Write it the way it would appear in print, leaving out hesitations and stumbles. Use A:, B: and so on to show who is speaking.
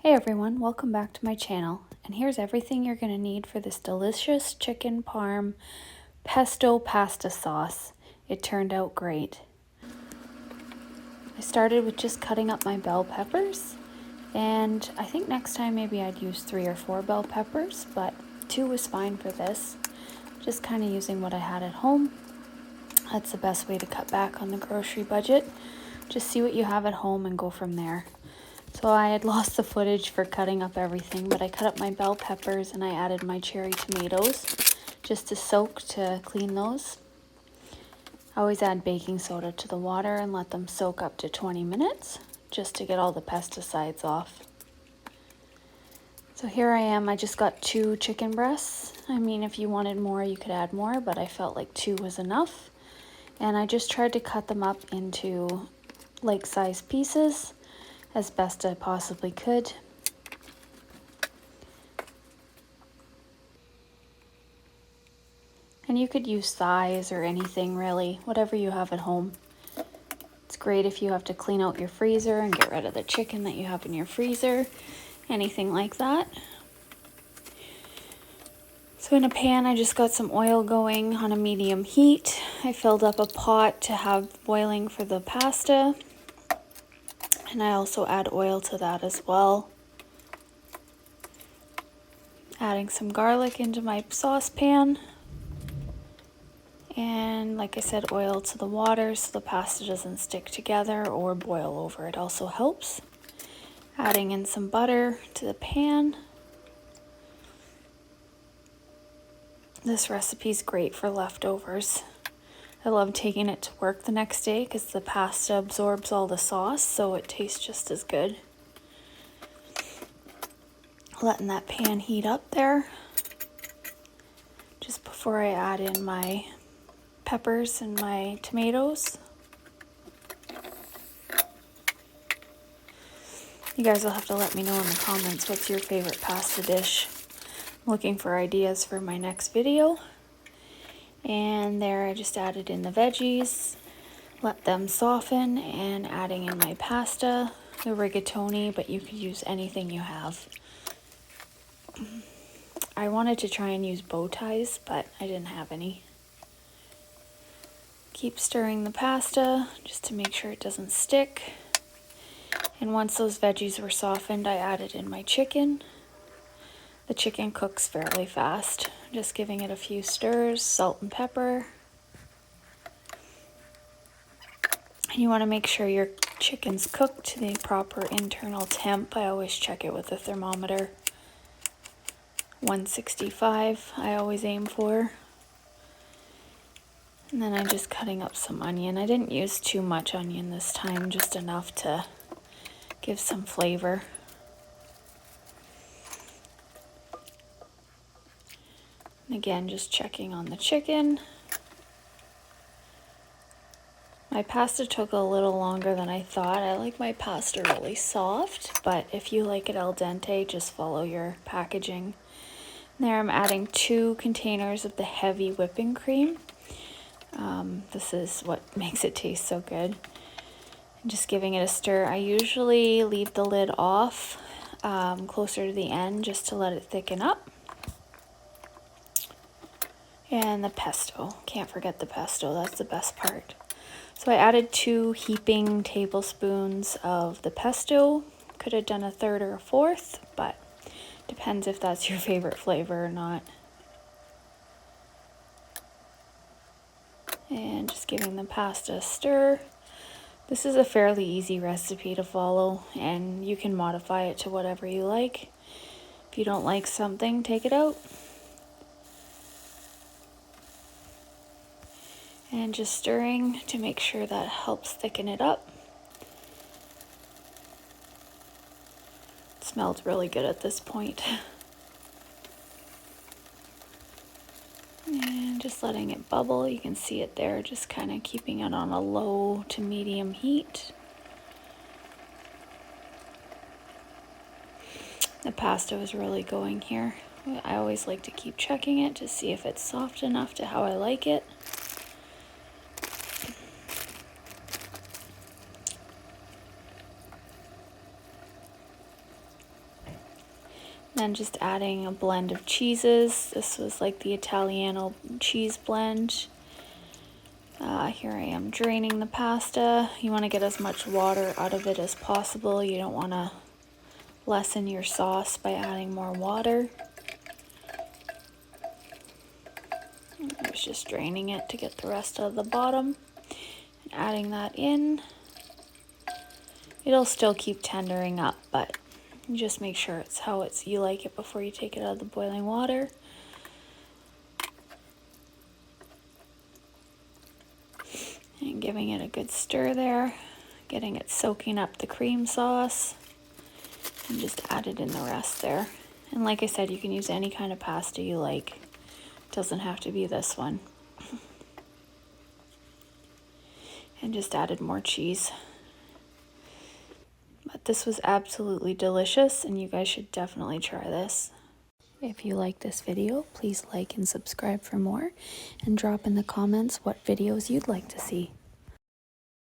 A: Hey everyone, welcome back to my channel, and here's everything you're going to need for this delicious chicken parm pesto pasta sauce. It turned out great. I started with just cutting up my bell peppers, and I think next time maybe I'd use 3 or 4 bell peppers, but 2 was fine for this. Just kind of using what I had at home. That's the best way to cut back on the grocery budget. Just see what you have at home and go from there. So I had lost the footage for cutting up everything, but I cut up my bell peppers and I added my cherry tomatoes just to soak to clean those. I always add baking soda to the water and let them soak up to 20 minutes just to get all the pesticides off. So here I am, I just got 2 chicken breasts. I mean, if you wanted more, you could add more, but I felt like 2 was enough. And I just tried to cut them up into like-sized pieces as best I possibly could. And you could use thighs or anything really, whatever you have at home. It's great if you have to clean out your freezer and get rid of the chicken that you have in your freezer, anything like that. So in a pan, I just got some oil going on a medium heat. I filled up a pot to have boiling for the pasta. And I also add oil to that as well. Adding some garlic into my saucepan. And like I said, oil to the water so the pasta doesn't stick together or boil over. It also helps. Adding in some butter to the pan. This recipe is great for leftovers. I love taking it to work the next day because the pasta absorbs all the sauce, so it tastes just as good. Letting that pan heat up there just before I add in my peppers and my tomatoes. You guys will have to let me know in the comments what's your favorite pasta dish. I'm looking for ideas for my next video. And there I just added in the veggies, let them soften, and adding in my pasta, the rigatoni, but you could use anything you have. I wanted to try and use bow ties, but I didn't have any. Keep stirring the pasta just to make sure it doesn't stick. And once those veggies were softened, I added in my chicken. The chicken cooks fairly fast. Just giving it a few stirs, salt and pepper. And you want to make sure your chicken's cooked to the proper internal temp. I always check it with a thermometer. 165 I always aim for. And then I'm just cutting up some onion. I didn't use too much onion this time, just enough to give some flavor. And again, just checking on the chicken. My pasta took a little longer than I thought. I like my pasta really soft, but if you like it al dente, just follow your packaging. There I'm adding 2 containers of the heavy whipping cream. This is what makes it taste so good. And just giving it a stir. I usually leave the lid off closer to the end just to let it thicken up. And the pesto. Can't forget the pesto. That's the best part. So I added 2 heaping tablespoons of the pesto. Could have done a 3rd or a 4th, but depends if that's your favorite flavor or not. And just giving the pasta a stir. This is a fairly easy recipe to follow, and you can modify it to whatever you like. If you don't like something, take it out. And just stirring to make sure that helps thicken it up. It smells really good at this point. And just letting it bubble. You can see it there, just kind of keeping it on a low to medium heat. The pasta was really going here. I always like to keep checking it to see if it's soft enough to how I like it. Then just adding a blend of cheeses. This was like the Italiano cheese blend. Here I am draining the pasta. You want to get as much water out of it as possible. You don't want to lessen your sauce by adding more water. I was just draining it to get the rest out of the bottom. And adding that in. It'll still keep tendering up, but just make sure it's how you like it before you take it out of the boiling water. And giving it a good stir there, getting it soaking up the cream sauce, and just added in the rest there. And like I said, you can use any kind of pasta you like. It doesn't have to be this one. And just added more cheese. But this was absolutely delicious, and you guys should definitely try this. If you like this video, please like and subscribe for more, and drop in the comments what videos you'd like to see.